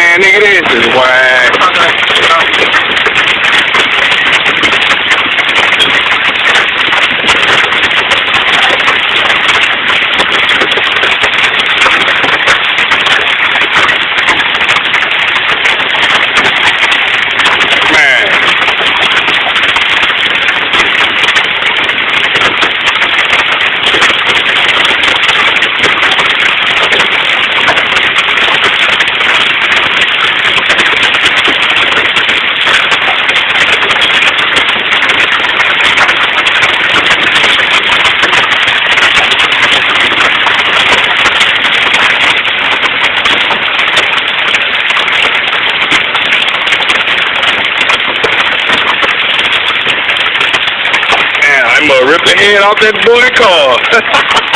Man, nigga, this is whack. I'm gonna rip the head off that boy car.